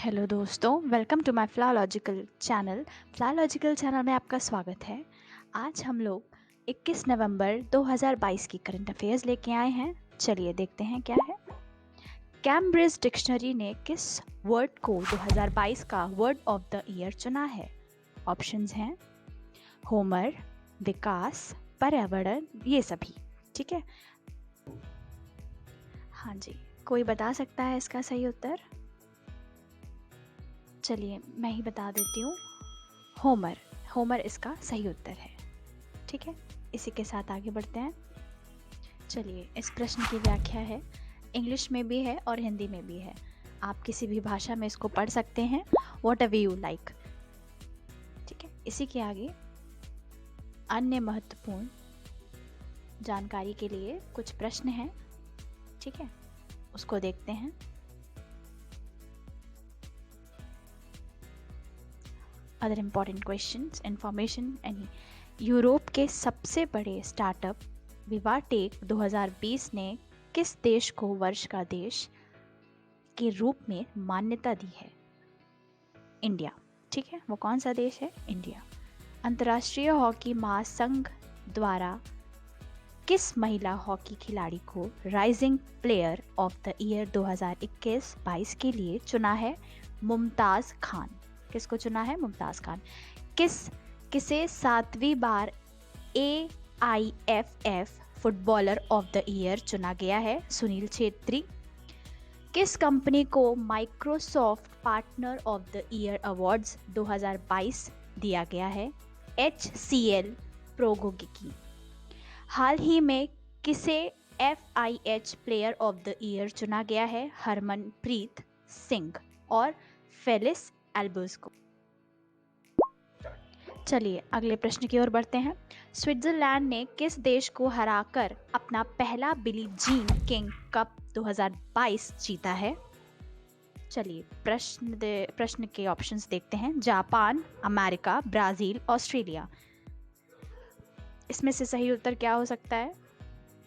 Hello दोस्तों, welcome to my फ्लालॉजिकल channel. फ्लालॉजिकल चैनल में आपका स्वागत है। आज हम लोग 21 नवंबर 2022 की करंट अफेयर्स लेके आए हैं। चलिए देखते हैं क्या है। कैम्ब्रिज डिक्शनरी ने किस वर्ड को 2022 का वर्ड ऑफ द ईयर चुना है? ऑप्शंस हैं होमर, विकास, पर्यावरण, ये सभी। ठीक है, हाँ जी, कोई बता सकता है इसका सही उत्तर? चलिए मैं ही बता देती हूँ, होमर। होमर इसका सही उत्तर है। ठीक है, इसी के साथ आगे बढ़ते हैं। चलिए, इस प्रश्न की व्याख्या है, इंग्लिश में भी है और हिंदी में भी है। आप किसी भी भाषा में इसको पढ़ सकते हैं, वॉट एवर यू लाइक। ठीक है, इसी के आगे अन्य महत्वपूर्ण जानकारी के लिए कुछ प्रश्न हैं। ठीक है, उसको देखते हैं। Other important questions, information any. Europe के सबसे बड़े स्टार्टअप विवाटेक 2020 ने किस देश को वर्ष का देश के रूप में मान्यता दी है? इंडिया। ठीक है, वो कौन सा देश है? इंडिया। अंतर्राष्ट्रीय हॉकी महासंघ द्वारा किस महिला हॉकी खिलाड़ी को rising player of the year 2021-22 के लिए चुना है? मुमताज़ खान। किसको चुना है? मुमताज़ खान। किसे 7वीं बार AIFF footballer of the year चुना गया है? सुनील छेत्री। किस कंपनी को Microsoft partner of the year awards 2022 दिया गया है? HCL प्रौद्योगिकी। हाल ही में किसे FIH player of the year चुना गया है? हरमनप्रीत सिंह और फेलिस एल्बर्स को। चलिए अगले प्रश्न की ओर बढ़ते हैं। स्विट्जरलैंड ने किस देश को हराकर अपना पहला बिली जीन किंग कप 2022 जीता है? चलिए प्रश्न के ऑप्शंस देखते हैं। Japan, America, Brazil, Australia. इसमें से सही उत्तर क्या हो सकता है?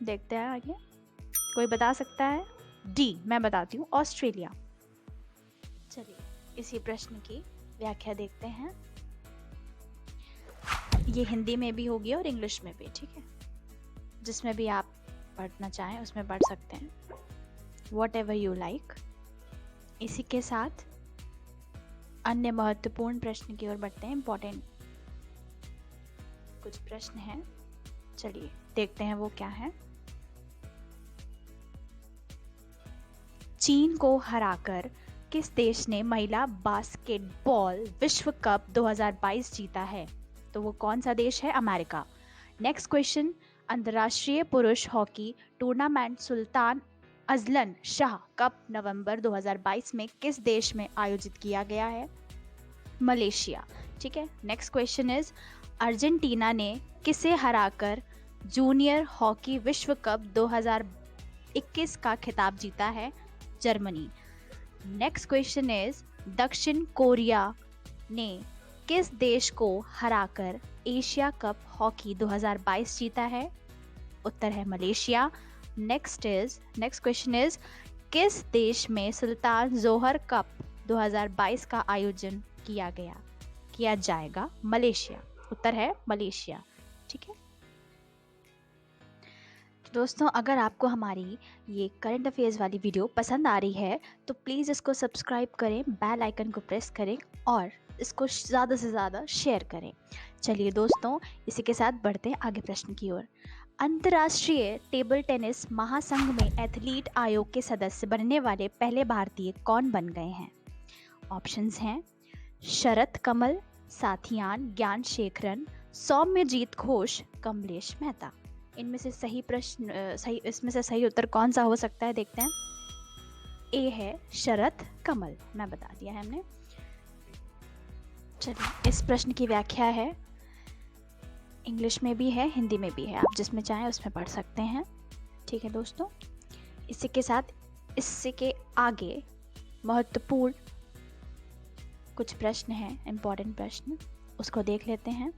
देखते हैं आगे। कोई बता सकता है? डी, मैं बताती हूँ, ऑस्ट्रेलिया। चलिए इसी प्रश्न की व्याख्या देखते हैं। ये हिंदी में भी होगी और इंग्लिश में भी। ठीक है, जिसमें भी आप पढ़ना चाहें उसमें पढ़ सकते हैं, वॉट एवर यू लाइक। इसी के साथ अन्य महत्वपूर्ण प्रश्न की ओर बढ़ते हैं। इम्पोर्टेंट कुछ प्रश्न हैं, चलिए देखते हैं वो क्या है। चीन को हराकर किस देश ने महिला बास्केटबॉल विश्व कप 2022 जीता है? तो वो कौन सा देश है? अमेरिका। नेक्स्ट क्वेश्चन, अंतर्राष्ट्रीय पुरुष hockey tournament Sultan Azlan Shah cup November 2022 में किस देश में आयोजित किया गया है? मलेशिया। ठीक है, नेक्स्ट क्वेश्चन इज, अर्जेंटीना ने किसे हराकर जूनियर हॉकी विश्व कप 2021 का खिताब जीता है? जर्मनी। नेक्स्ट क्वेश्चन इज, दक्षिण कोरिया ने किस देश को हराकर एशिया कप हॉकी 2022 जीता है? उत्तर है मलेशिया। नेक्स्ट क्वेश्चन इज, किस देश में सुल्तान जोहर कप 2022 का आयोजन किया जाएगा? मलेशिया। उत्तर है मलेशिया। ठीक है दोस्तों, अगर आपको हमारी ये करंट अफेयर्स वाली वीडियो पसंद आ रही है तो प्लीज़ इसको सब्सक्राइब करें, बेल आइकन को प्रेस करें और इसको ज़्यादा से ज़्यादा शेयर करें। चलिए दोस्तों, इसी के साथ बढ़ते हैं आगे प्रश्न की ओर। अंतर्राष्ट्रीय टेबल टेनिस महासंघ में एथलीट आयोग के सदस्य बनने वाले पहले भारतीय कौन बन गए हैं? ऑप्शंस हैं शरत कमल, साथियान ज्ञानशेखरन, सौम्यजीत घोष, कमलेश मेहता। इनमें से इसमें से सही उत्तर कौन सा हो सकता है? देखते हैं। ए है शरत कमल, मैं बता दिया है हमने। चलिए इस प्रश्न की व्याख्या है, इंग्लिश में भी है, हिंदी में भी है, आप जिसमें चाहें उसमें पढ़ सकते हैं। ठीक है दोस्तों, इसी के साथ इससे के आगे महत्वपूर्ण कुछ प्रश्न हैं, इम्पोर्टेंट प्रश्न, उसको देख लेते हैं।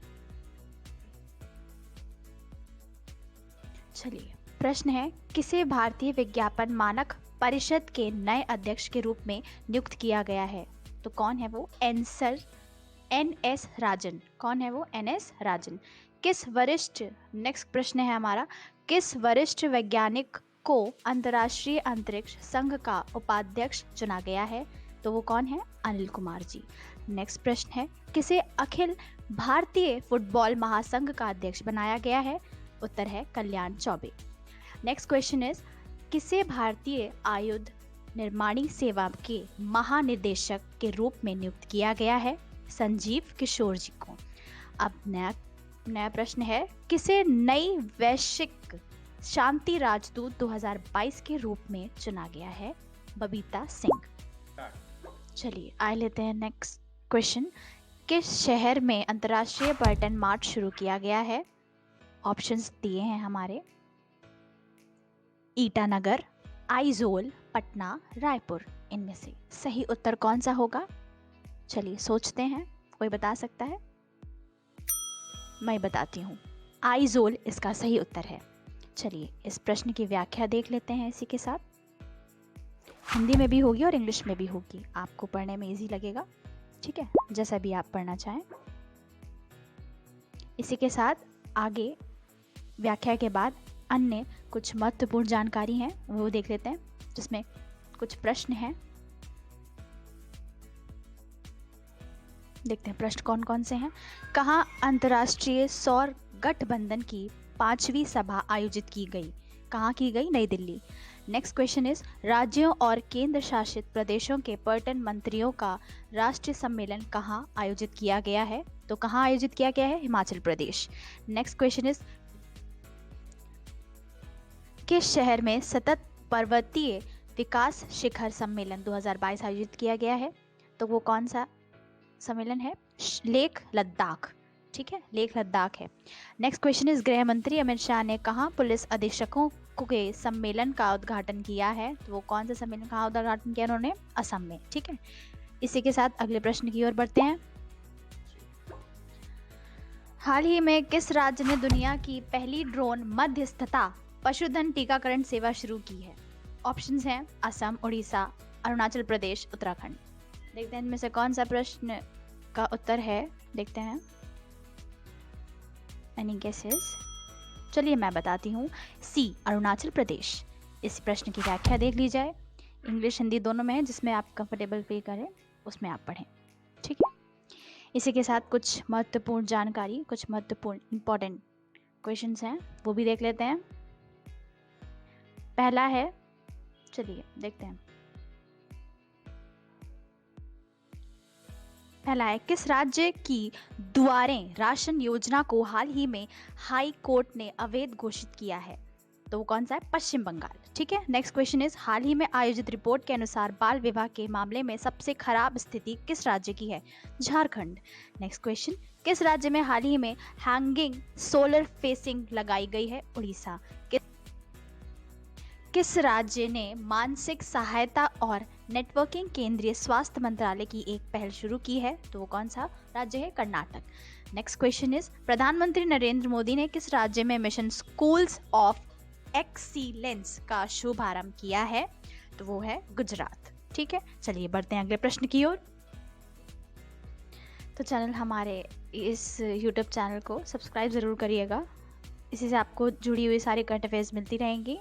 चलिए प्रश्न है, किसे भारतीय विज्ञापन मानक परिषद के नए अध्यक्ष के रूप में नियुक्त किया गया है? तो कौन है वो? NS राजन। कौन है वो? NS राजन। किस वरिष्ठ, नेक्स्ट प्रश्न है हमारा, किस वरिष्ठ वैज्ञानिक को अंतर्राष्ट्रीय अंतरिक्ष संघ का उपाध्यक्ष चुना गया है? तो वो कौन है? अनिल कुमार जी। नेक्स्ट प्रश्न है, किसे अखिल भारतीय फुटबॉल महासंघ का अध्यक्ष बनाया गया है? उत्तर है कल्याण चौबे। नेक्स्ट क्वेश्चन इज, किसे भारतीय आयुध निर्माणी सेवा के महानिदेशक के रूप में नियुक्त किया गया है? संजीव किशोर जी को। अब नया प्रश्न है, किसे नई वैश्विक शांति राजदूत 2022 के रूप में चुना गया है? बबीता सिंह। चलिए आए लेते हैं नेक्स्ट क्वेश्चन, किस शहर में अंतर्राष्ट्रीय पर्यटन मार्ट शुरू किया गया है? ऑप्शंस दिए हैं हमारे, ईटानगर, आइजोल, पटना, रायपुर। इनमें से सही उत्तर कौन सा होगा? चलिए सोचते हैं, कोई बता सकता है? मैं बताती हूँ, आइजोल इसका सही उत्तर है। चलिए इस प्रश्न की व्याख्या देख लेते हैं इसी के साथ। हिंदी में भी होगी और इंग्लिश में भी होगी, आपको पढ़ने में इजी लगेगा, ठीक है, जैसा भी आप पढ़ना चाहें। इसी के साथ आगे व्याख्या के बाद अन्य कुछ महत्वपूर्ण जानकारी हैं वो देख लेते हैं, जिसमें कुछ प्रश्न हैं। देखते हैं प्रश्न कौन कौन से हैं। कहाँ अंतर्राष्ट्रीय सौर गठबंधन की 5वीं सभा आयोजित की गई? कहाँ की गई? नई दिल्ली। नेक्स्ट क्वेश्चन इज, राज्यों और केंद्र शासित प्रदेशों के पर्यटन मंत्रियों का राष्ट्रीय सम्मेलन कहाँ आयोजित किया गया है? तो कहाँ आयोजित किया गया है? Himachal Pradesh. Next question is, किस शहर में सतत पर्वतीय विकास शिखर सम्मेलन 2022 आयोजित किया गया है? तो वो कौन सा सम्मेलन है? लेह लद्दाख, ठीक है, लेह लद्दाख है। नेक्स्ट क्वेश्चन इज, गृह मंत्री अमित शाह ने कहाँ पुलिस अधीक्षकों के सम्मेलन का उद्घाटन किया है? तो वो कौन सा सम्मेलन, कहाँ उद्घाटन किया उन्होंने? असम में, ठीक है। इसी के साथ अगले प्रश्न की ओर बढ़ते हैं। हाल ही में किस राज्य ने दुनिया की पहली ड्रोन मध्यस्थता पशुधन टीकाकरण सेवा शुरू की है? ऑप्शंस हैं असम, उड़ीसा, अरुणाचल प्रदेश, उत्तराखंड। देखते हैं इनमें से कौन सा प्रश्न का उत्तर है, देखते हैं। Any guesses? चलिए मैं बताती हूँ, सी अरुणाचल प्रदेश। इस प्रश्न की व्याख्या देख ली जाए, इंग्लिश हिंदी दोनों में है, जिसमें आप कंफर्टेबल फील करें उसमें आप पढ़ें, ठीक है। इसी के साथ कुछ महत्वपूर्ण जानकारी, कुछ महत्वपूर्ण इंपॉर्टेंट क्वेश्चंस हैं वो भी देख लेते हैं। पहला है, चलिए देखते हैं। पहला है, किस राज्य की दुआरें राशन योजना को हाल ही में हाई कोर्ट ने अवैध घोषित किया है? तो वो कौन सा है? पश्चिम बंगाल, ठीक है। नेक्स्ट क्वेश्चन इज, हाल ही में आयोजित रिपोर्ट के अनुसार बाल विवाह के मामले में सबसे खराब स्थिति किस राज्य की है? झारखंड। नेक्स्ट क्वेश्चन, किस राज्य में हाल ही में हैंगिंग सोलर फेसिंग लगाई गई है? उड़ीसा। किस राज्य ने मानसिक सहायता और नेटवर्किंग केंद्रीय स्वास्थ्य मंत्रालय की एक पहल शुरू की है? तो वो कौन सा राज्य है? कर्नाटक। नेक्स्ट क्वेश्चन इज, प्रधानमंत्री नरेंद्र मोदी ने किस राज्य में मिशन स्कूल्स ऑफ एक्सीलेंस का शुभारंभ किया है? तो वो है गुजरात, ठीक है। चलिए बढ़ते हैं अगले प्रश्न की ओर। तो चैनल, हमारे इस यूट्यूब चैनल को सब्सक्राइब ज़रूर करिएगा, इसी से आपको जुड़ी हुई सारी करंट अफेयर्स मिलती रहेंगी,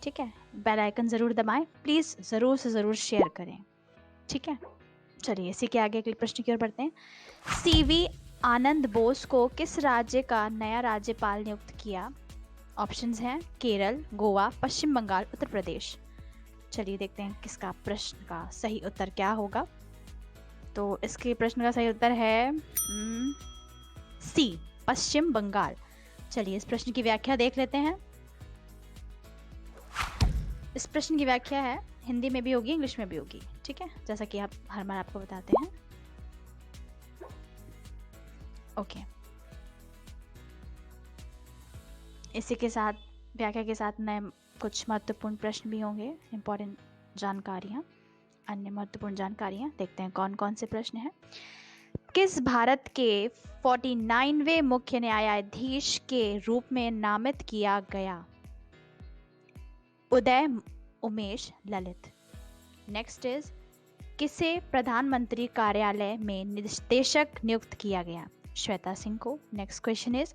ठीक है। बेल आइकन ज़रूर दबाएं, प्लीज़ ज़रूर से ज़रूर शेयर करें, ठीक है। चलिए इसी के आगे अगले प्रश्न की ओर बढ़ते हैं। सीवी आनंद बोस को किस राज्य का नया राज्यपाल नियुक्त किया? ऑप्शंस हैं केरल, गोवा, पश्चिम बंगाल, उत्तर प्रदेश। चलिए देखते हैं किसका प्रश्न का सही उत्तर क्या होगा। तो इसके प्रश्न का सही उत्तर है सी, पश्चिम बंगाल। चलिए इस प्रश्न की व्याख्या देख लेते हैं। इस प्रश्न की व्याख्या है, हिंदी में भी होगी, इंग्लिश में भी होगी, ठीक है, जैसा कि आप हर बार आपको बताते हैं। ओके, इसी के साथ व्याख्या के साथ नए कुछ महत्वपूर्ण प्रश्न भी होंगे, इंपॉर्टेंट जानकारियाँ, अन्य महत्वपूर्ण जानकारियाँ। देखते हैं कौन कौन से प्रश्न हैं। किस भारत के 49वें मुख्य न्यायाधीश के रूप में नामित किया गया? उदय उमेश ललित। नेक्स्ट इज, किसे प्रधानमंत्री कार्यालय में निदेशक नियुक्त किया गया? श्वेता सिंह को। नेक्स्ट क्वेश्चन इज,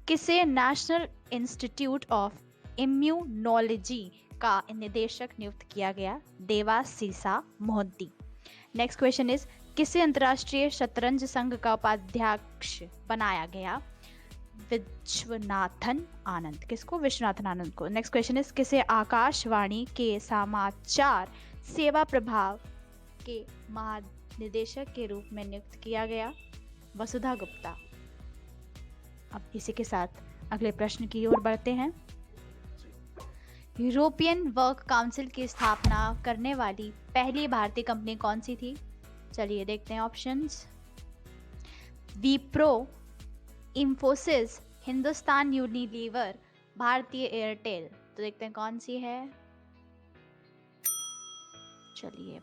किसे नेशनल इंस्टीट्यूट ऑफ इम्यूनोलॉजी का निदेशक नियुक्त किया गया? देवासीसा मोहंती। नेक्स्ट क्वेश्चन इज, किसे अंतर्राष्ट्रीय शतरंज संघ का उपाध्यक्ष बनाया गया? विश्वनाथन आनंद। किसको? विश्वनाथन आनंद को। नेक्स्ट क्वेश्चन इज, किसे आकाशवाणी के समाचार सेवा प्रभाग के महानिदेशक के रूप में नियुक्त किया गया? वसुधा गुप्ता। अब इसी के साथ अगले प्रश्न की ओर बढ़ते हैं। यूरोपियन वर्क काउंसिल की स्थापना करने वाली पहली भारतीय कंपनी कौन सी थी? चलिए देखते हैं ऑप्शंस। विप्रो, इंफोसिस, हिंदुस्तान यूनिलीवर, भारतीय एयरटेल। तो देखते हैं कौन सी है। चलिए,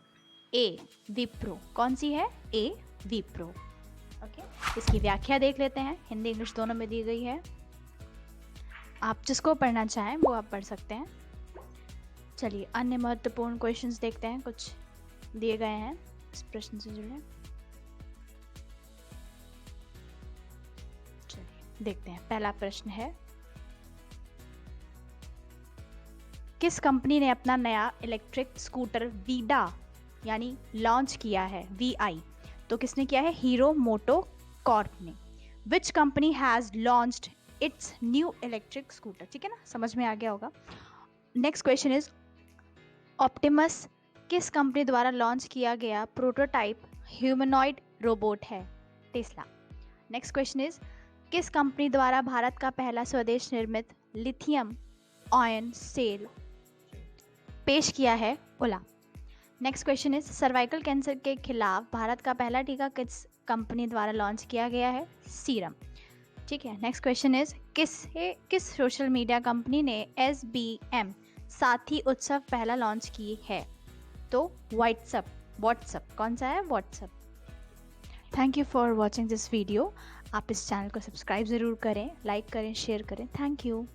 ए विप्रो। कौन सी है? ए विप्रो। ओके, इसकी व्याख्या देख लेते हैं, हिंदी इंग्लिश दोनों में दी गई है। आप जिसको पढ़ना चाहें वो आप पढ़ सकते हैं। चलिए अन्य महत्वपूर्ण क्वेश्चंस देखते हैं, कुछ दिए गए हैं इस प्रश्न से जुड़े। चलिए देखते हैं, पहला प्रश्न है, किस कंपनी ने अपना नया इलेक्ट्रिक स्कूटर वीडा यानी लॉन्च किया है? VI। तो किसने किया है? हीरो मोटो कॉर्प ने। Which company has launched it's new electric scooter? ठीक है ना, समझ में आ गया होगा। नेक्स्ट क्वेश्चन इज, ऑप्टिमस किस कंपनी द्वारा लॉन्च किया गया प्रोटोटाइप ह्यूमनॉइड रोबोट है? टेस्ला। नेक्स्ट क्वेश्चन इज, किस कंपनी द्वारा भारत का पहला स्वदेश निर्मित लिथियम आयन सेल पेश किया है? Ola. Next question is, cervical cancer के खिलाफ भारत का पहला टीका किस कंपनी द्वारा लॉन्च किया गया है? सीरम। ठीक है। नेक्स्ट क्वेश्चन इज, किस सोशल मीडिया कंपनी ने SBM साथी उत्सव पहला लॉन्च की है? तो व्हाट्सएप। कौन सा है? WhatsApp. Thank you for watching this video. आप इस चैनल को सब्सक्राइब ज़रूर करें, लाइक करें, शेयर करें। Thank you.